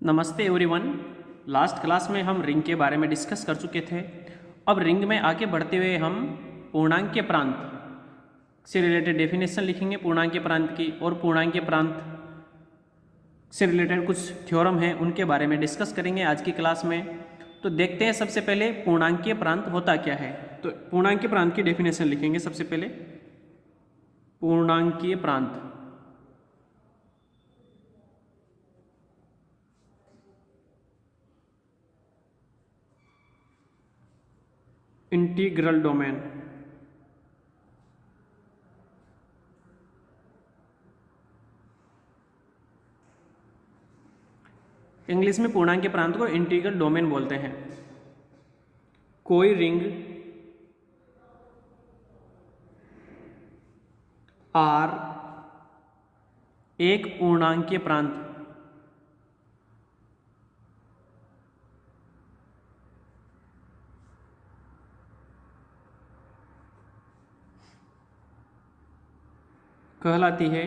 नमस्ते everyone. Last class में हम रिंग के बारे में डिस्कस कर चुके थे। अब रिंग में आगे बढ़ते हुए हम पूर्णांक के प्रांत से रिलेटेड डेफिनेशन लिखेंगे पूर्णांक के प्रांत की, और पूर्णांक के प्रांत से रिलेटेड कुछ थ्योरम हैं उनके बारे में डिस्कस करेंगे आज की क्लास में। तो देखते हैं सबसे पहले पूर्णांकीय प्रांत होता क्या है। तो पूर्णांकीय प्रांत की डेफिनेशन लिखेंगे सबसे पहले। पूर्णांकीय प्रांत इंटीग्रल डोमेन। इंग्लिश में पूर्णांक के प्रांत को इंटीग्रल डोमेन बोलते हैं। कोई रिंग आर एक पूर्णांकीय प्रांत कहलाती है।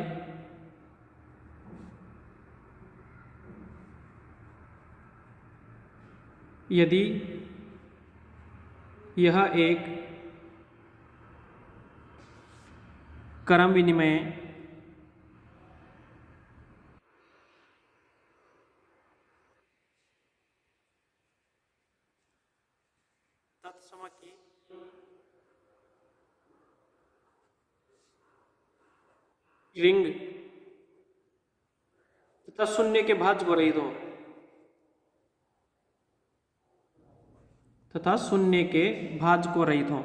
यदि यह एक क्रम विनिमय तत्समकी रिंग तथा शून्य के भाज्य को रहित हो, तथा शून्य के भाज्य को रहित हो।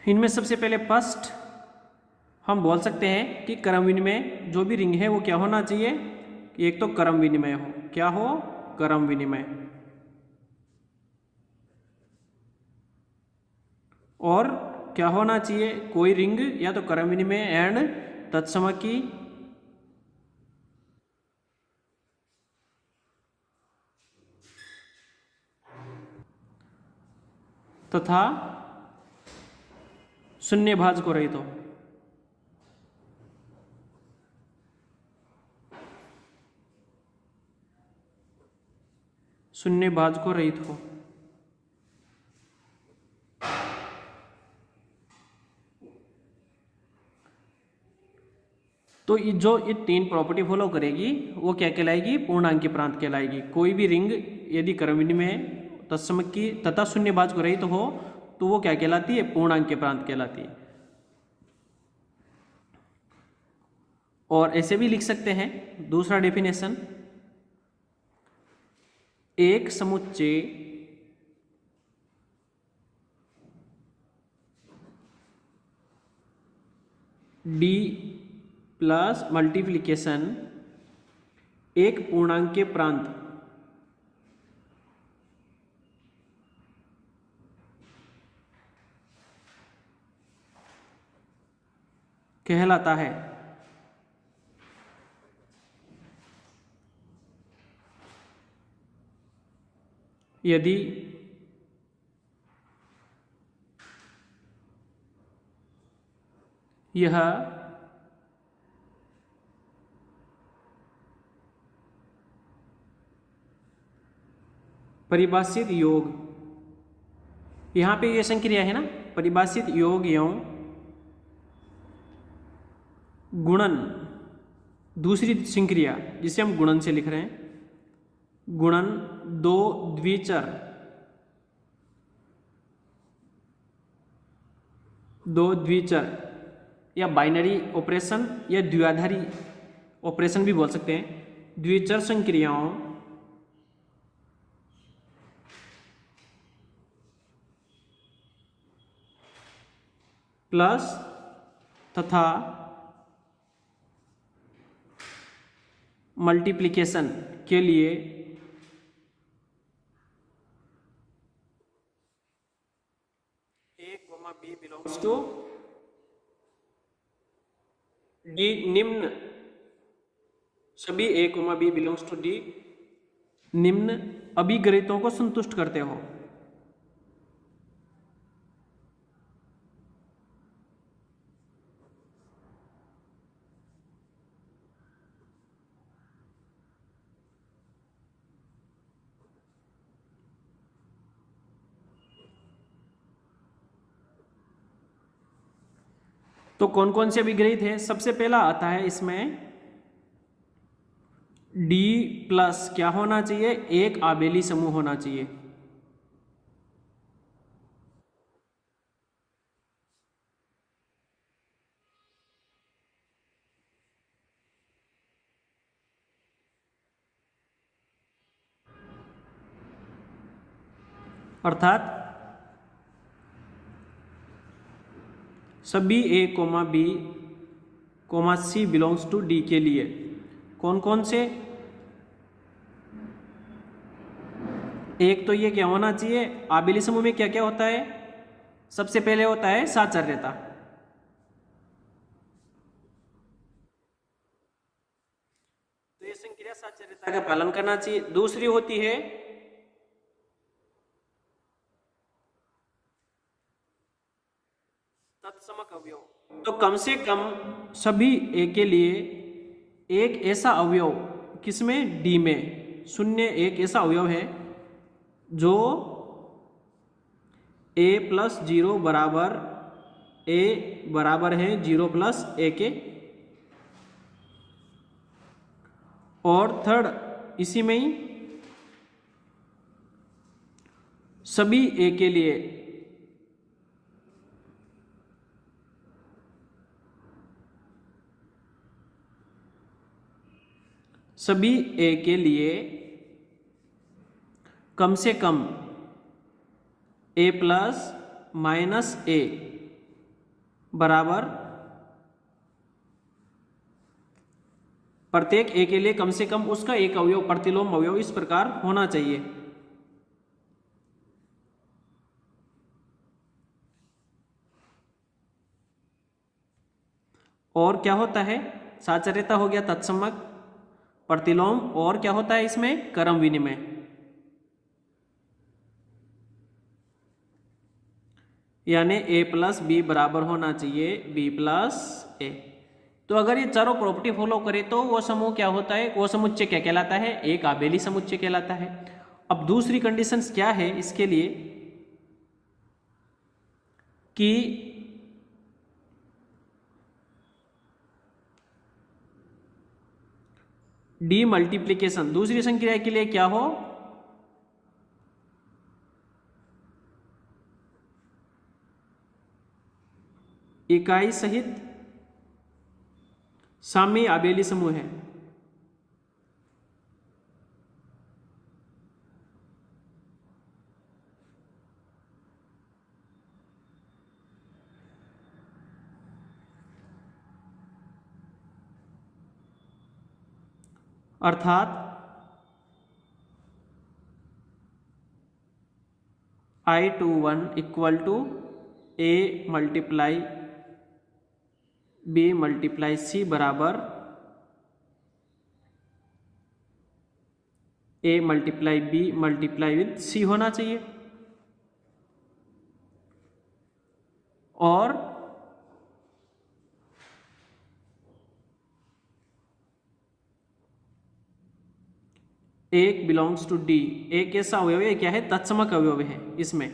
इनमें सबसे पहले फर्स्ट हम बोल सकते हैं कि क्रम विनिमय जो भी रिंग है वो क्या होना चाहिए। एक तो क्रम विनिमय हो, क्या हो, क्रम विनिमय। और क्या होना चाहिए, कोई रिंग या तो क्रम विनिमय एंड तत्समकी तथा शून्य भाज्य को रहित हो। शून्य भाज्य को रहित हो। तो जो ये तीन प्रॉपर्टी फॉलो करेगी वो क्या कहलाएगी, पूर्णांक प्रांत कहलाएगी। कोई भी रिंग यदि क्रम विनिमय तत्समकी तथा शून्य भाज्य को रहित हो तो वो क्या कहलाती है, पूर्णांक प्रांत कहलाती है। और ऐसे भी लिख सकते हैं दूसरा डेफिनेशन, एक समुच्चय डी प्लस मल्टीप्लिकेशन एक पूर्णांक के प्रांत कहलाता है। यदि यह परिभाषित योग, यहां पे ये संक्रिया है ना, परिभाषित योग एवं गुणन, दूसरी संक्रिया जिसे हम गुणन से लिख रहे हैं, गुणन दो द्विचर या बाइनरी ऑपरेशन या द्विआधारी ऑपरेशन भी बोल सकते हैं, द्विचर संक्रियाओं प्लस तथा मल्टीप्लिकेशन के लिए बी बिलोंग्स टू डी, निम्न सभी A comma B belongs to D निम्न अभिगणितों को संतुष्ट करते हो। तो कौन कौन से विग्रहित है? सबसे पहला आता है इसमें D प्लस क्या होना चाहिए? एक आबेली समूह होना चाहिए। अर्थात सभी A, B, C belongs to D के लिए कौन कौन से? एक तो ये क्या होना चाहिए? आबेली समूह में क्या क्या होता है? सबसे पहले होता है साचर्यता। तो ये संक्रिया साचर्यता का पालन करना चाहिए। दूसरी होती है तत्समक अवयव। तो कम से कम सभी ए के लिए एक ऐसा अवयव, किसमें? डी में शून्य एक ऐसा अवयव है जो a प्लस 0 बराबर a बराबर है 0 प्लस a के। और थर्ड इसी में ही सभी a के लिए कम से कम a प्लस माइनस a बराबर, प्रत्येक a के लिए कम से कम उसका एक अवयव, प्रतिलोम अवयव इस प्रकार होना चाहिए। और क्या होता है? साचर्यता हो गया, तत्समक, प्रतिलोम, और क्या होता है इसमें? क्रम विनिमय। यानी a प्लस बी बराबर होना चाहिए b प्लस ए। तो अगर ये चारों प्रॉपर्टी फॉलो करे तो वो समूह क्या होता है? वो समुच्चय क्या कहलाता है? एक आबेली समुच्चय कहलाता है। अब दूसरी कंडीशंस क्या है इसके लिए कि डी मल्टीप्लीकेशन दूसरी संक्रिया के लिए क्या हो? इकाई सहित साम्य आबेली समूह है। अर्थात I21 equal to a multiply b multiply c बराबर a multiply b multiply with c होना चाहिए। और एक बिलोंग्स टू डी, एक ऐसा अवयव है, क्या है? तत्समक अवयव है इसमें।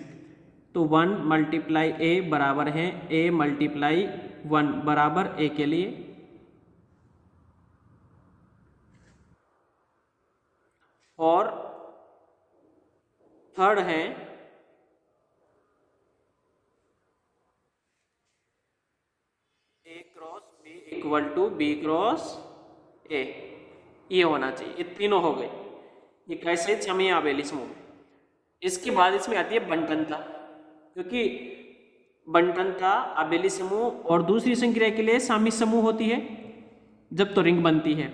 तो 1 मल्टीप्लाई ए बराबर है a मल्टीप्लाई 1 बराबर a के लिए। और थर्ड है a cross b equal to b cross a, ये होना चाहिए। ये तीनों हो गए, ये कैसे? साम्य आबेली समूह। इसके बाद इसमें आती है बंटनता, क्योंकि बंटनता आबेली समूह और दूसरी संक्रिया के लिए साम्य समूह होती है जब तो रिंग बनती है।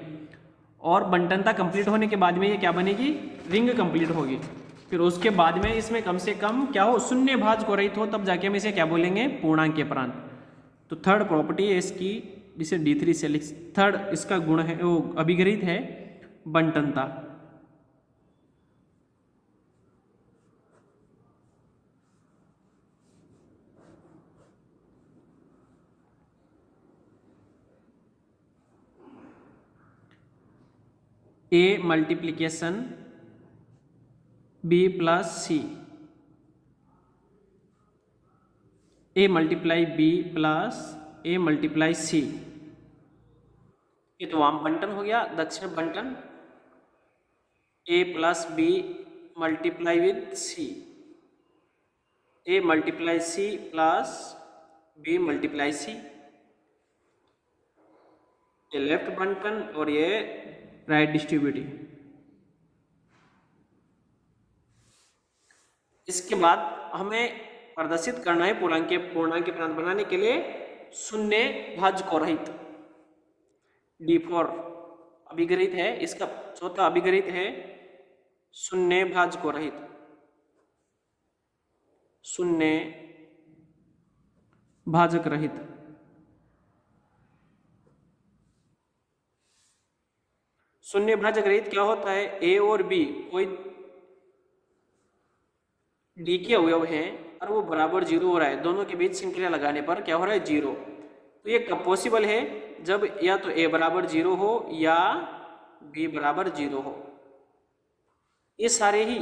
और बंटनता कंप्लीट होने के बाद में ये क्या बनेगी? रिंग कंप्लीट होगी। फिर उसके बाद में इसमें कम से कम क्या हो? शून्य भाज्य को रहित हो, तब जाके हम इसे क्या बोलेंगे? पूर्णांकीय प्रांत। तो थर्ड प्रॉपर्टी है इसकी, जिसे D3 से लिख, थर्ड इसका गुण है, वो अभिग्रहित है बंटनता। a multiplication b plus c, a multiply b plus A multiply C. ये तो वाम बंटन हो गया, दक्षिण बंटन A plus B multiply with C, A multiply C plus B multiply C, ये लेफ्ट बंटन और ये राइट डिस्ट्रीब्यूटिव। इसके बाद हमें प्रदर्शित करना है पूर्णांक के प्रांत बनाने के लिए शून्य भाज्य रहित। D4 अभिगरित है, इसका चौथा अभिगरित है शून्य भाज्य रहित, शून्य भाजक रहित। शून्य भाजक रहित क्या होता है? ए और बी कोई डी के अवयव हैं और वो बराबर जीरो हो रहा है, दोनों के बीच संक्रिया लगाने पर क्या हो रहा है? जीरो। तो ये कब पॉसिबल है? जब या तो ए बराबर जीरो हो या बी बराबर जीरो हो। ये सारे ही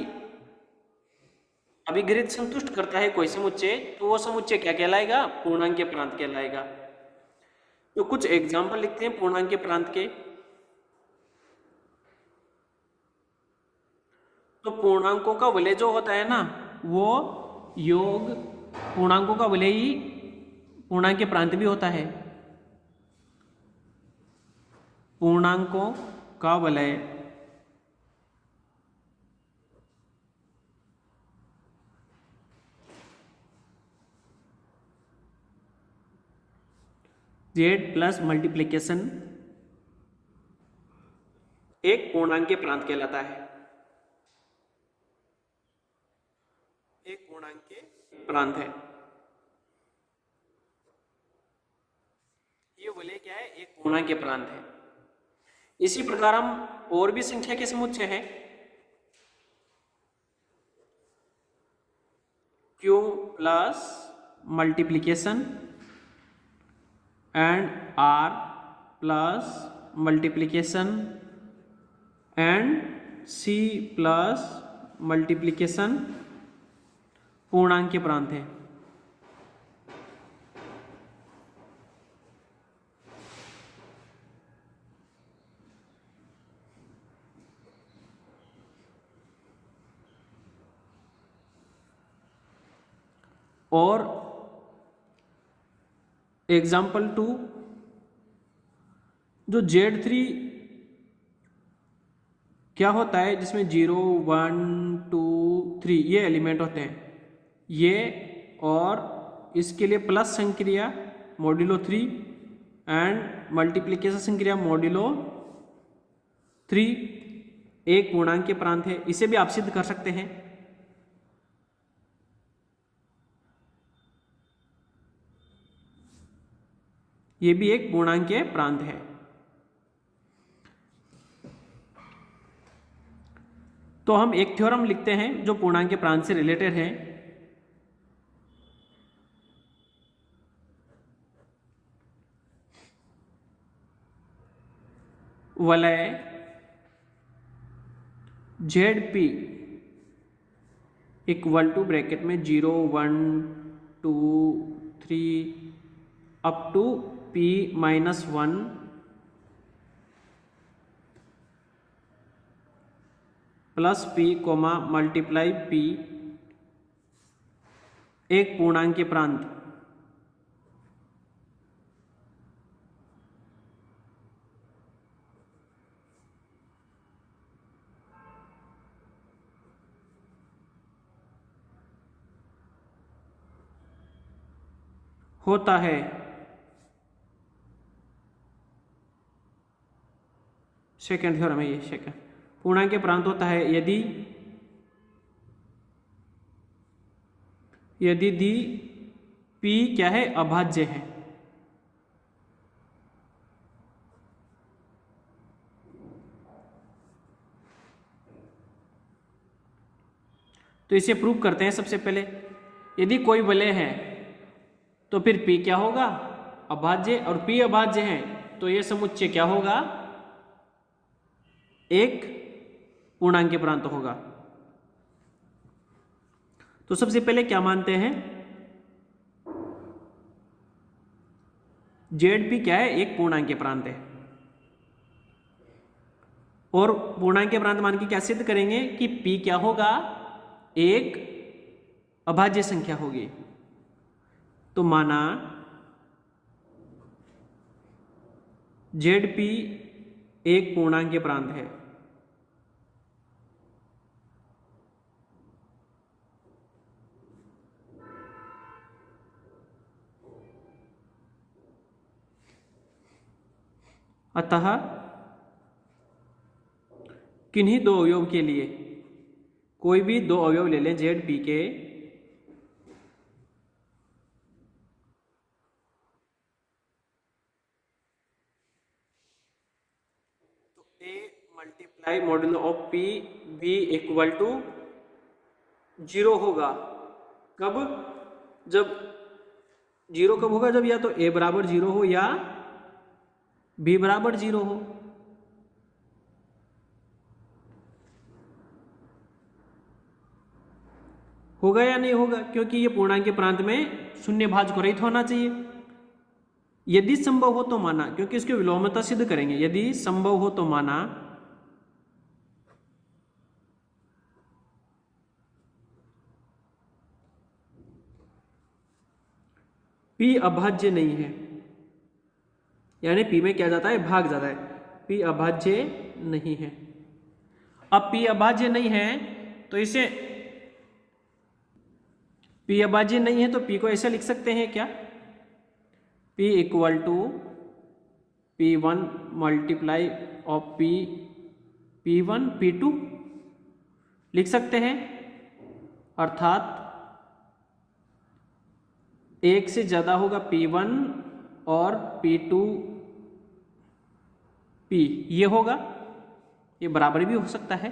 अभिगरित संतुष्ट करता है कोई समुच्चय, तो वो समुच्चय क्या कहलाएगा? पूर्णांक के प्रांत कहलाएगा। तो कुछ एग्जाम्पल लिखते हैं पूर्णांक के प्रांत के। तो पूर्णांकों का विलय जो होता है ना, वो योग पूर्णांकों का विलय ही पूर्णांक के प्रांत भी होता है। पूर्णांकों का विलय जेड प्लस मल्टीप्लिकेशन एक पूर्णांक के प्रांत कहलाता है, एक पूर्णांक के प्रांत है। ये विलय क्या है? एक पूर्णांक के प्रांत है। इसी प्रकार हम और भी संख्या के समुच्चय हैं, Q plus multiplication and R plus multiplication and C plus multiplication पूर्णांक के प्रांत है। और एग्जाम्पल 2, जो Z3 क्या होता है, जिसमें 0 1 2 3 ये एलिमेंट होते हैं, ये और इसके लिए प्लस संक्रिया मॉड्यूलो 3 एंड मल्टीप्लिकेशन संक्रिया मॉड्यूलो 3 एक पूर्णांक के प्रांत है। इसे भी आप सिद्ध कर सकते हैं। ये भी एक पूर्णांक के प्रांत है। तो हम एक थ्योरम लिखते हैं जो पूर्णांक के प्रांत से रिलेटेड है। वलय ZP इक्वल टू ब्रैकेट में 0 1 2 3 up to P minus 1 plus P comma multiply P एक पूर्णांक के प्रांत होता है। सेकंड थ्योरम है ये। सेकंड पूर्णांक के प्रांत होता है यदि दी P क्या है? अभाज्य है। तो इसे प्रूव करते हैं। सबसे पहले यदि कोई वलय है तो फिर P क्या होगा? अभाज्य, और P अभाज्य है तो यह समुच्चय क्या होगा? एक पूर्णांक के प्रांत होगा। तो सबसे पहले क्या मानते हैं? जेड पी क्या है, एक पूर्णांक प्रांत है। और पूर्णांक प्रांत मान के क्या सिद्ध करेंगे कि पी क्या होगा, एक अभाज्य संख्या होगी। तो माना जेड पी एक पूर्णांक प्रांत है। अतः किन्हीं दो अवयव के लिए, कोई भी दो अवयव ले लें जेड पी के, तो A multiply modulo of P B equal to 0 होगा। कब? जब 0 कब होगा, जब या तो ए बराबर 0 हो या बी बराबर 0 हो। होगा या नहीं होगा, क्योंकि ये पूर्णांक के प्रांत में शून्य भाज्य रहित होना चाहिए। यदि संभव हो तो माना, क्योंकि इसकी विलोमता सिद्ध करेंगे, यदि संभव हो तो माना पी अभाज्य नहीं है, यानी पी में क्या जाता है, भाग जाता है, पी अभाज्य नहीं है। अब पी अभाज्य नहीं है तो इसे, पी अभाज्य नहीं है तो पी को ऐसे लिख सकते हैं क्या, P equal to P1 multiply of P1 P2 लिख सकते हैं। अर्थात एक से ज्यादा होगा P1 और P2 P, ये होगा, ये बराबर भी हो सकता है।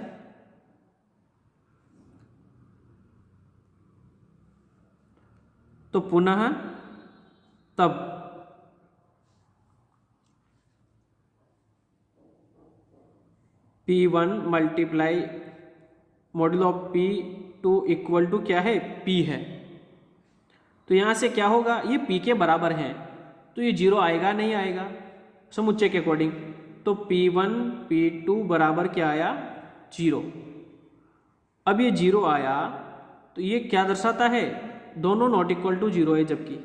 तो पुनः तब P1 multiply module of P2 equal to क्या है, P है। तो यहां से क्या होगा, ये P के बराबर है, तो ये 0 आएगा नहीं आएगा समुच्चय के अकॉर्डिंग। तो P1 P2 बराबर क्या आया, 0। अब ये 0 आया तो ये क्या दर्शाता है, दोनों नॉट इक्वल टू 0 है, जबकि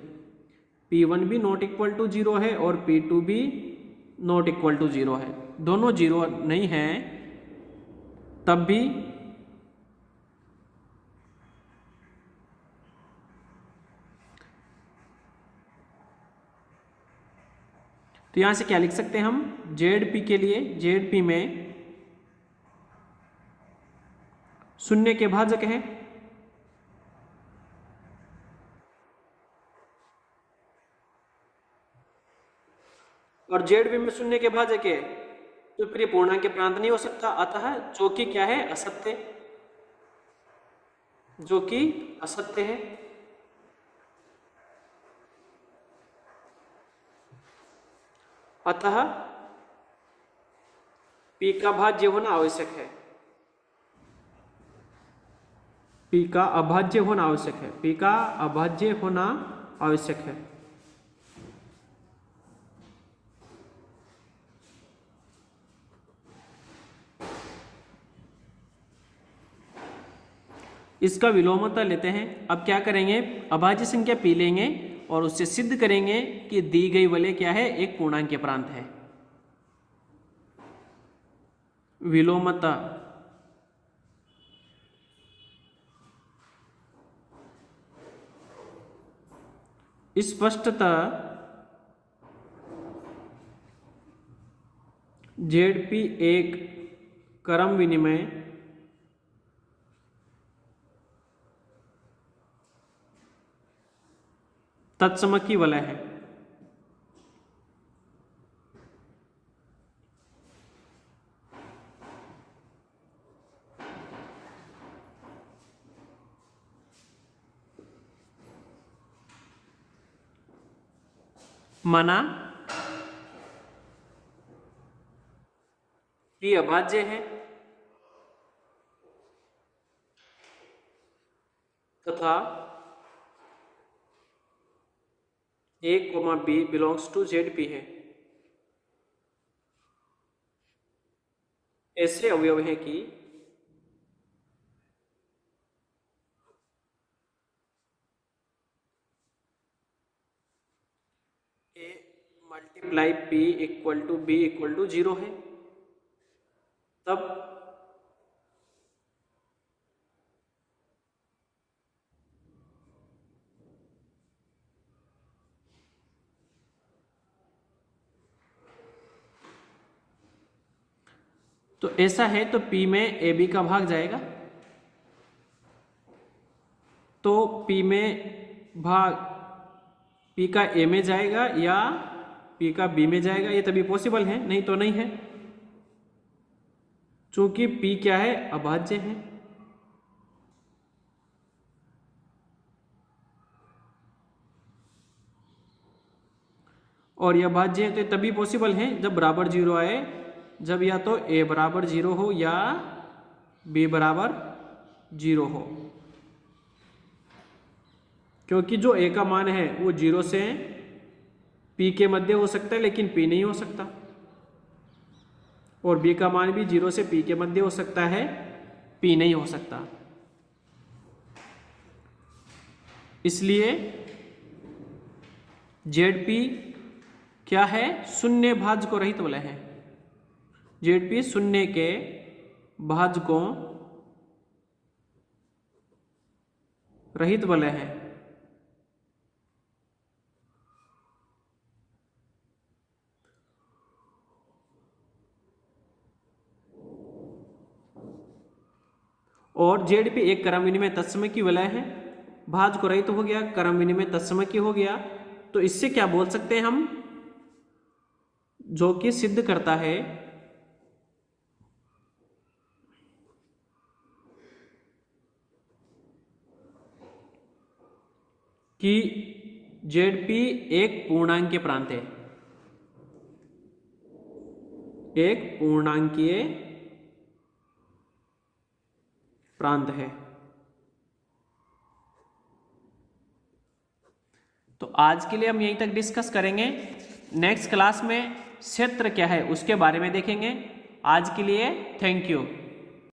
P1 भी नॉट इक्वल टू 0 है और P2 भी नॉट इक्वल टू 0 है। दोनों 0 नहीं है तब भी तो यहां से क्या लिख सकते हैं हम, जेड पी के लिए, जेड पी में शून्य के भाजक है, और जेड पी में शून्य के भाजक है, तो फिर ये पूर्णांक के प्रांत नहीं हो सकता। अतः जो कि क्या है, असत्य, जो कि असत्य है। अतः पी का भाज्य होना आवश्यक है, पी का अभाज्य होना आवश्यक है, पी का अभाज्य होना आवश्यक है। इसका विलोमता लेते हैं। अब क्या करेंगे, अभाज्य संख्या पी लेंगे और उससे सिद्ध करेंगे कि दी गई वलय क्या है, एक पूर्णांक प्रांत है। विलोमता स्पष्टतः जेड पी एक क्रम विनिमय तत्समकी वलय है। माना पी अभाज्य है तथा A comma B belongs to Z P है। ऐसे अवयव हैं कि A multiply P equal to B equal to 0 है, तब तो ऐसा है तो P में ए बी का भाग जाएगा, तो P में भाग P का A में जाएगा या P का B में जाएगा, ये तभी पॉसिबल है, नहीं तो नहीं है। चूंकि P क्या है, अभाज्य है। और यह अभाज्य है तो ये तभी पॉसिबल है जब बराबर 0 आए, जब या तो A बराबर 0 हो या B बराबर 0 हो। क्योंकि जो A का मान है वो 0 से P के मध्य हो सकता है लेकिन P नहीं हो सकता, और B का मान भी 0 से P के मध्य हो सकता है, P नहीं हो सकता। इसलिए ZP क्या है, शून्य भाज्य को रहित वलय है। ZP शून्य के भाजकों रहित वलय है। और ZP एक क्रम विनिमय तत्समय की वलय है, भाज्य को रहित हो गया, क्रम विनिमय तत्समय की हो गया। तो इससे क्या बोल सकते हैं हम, जो कि सिद्ध करता है कि ZP एक पूर्णांकीय प्रांत है, एक पूर्णांकीय प्रांत है। तो आज के लिए हम यहीं तक डिस्कस करेंगे। नेक्स्ट क्लास में क्षेत्र क्या है उसके बारे में देखेंगे। आज के लिए थैंक यू।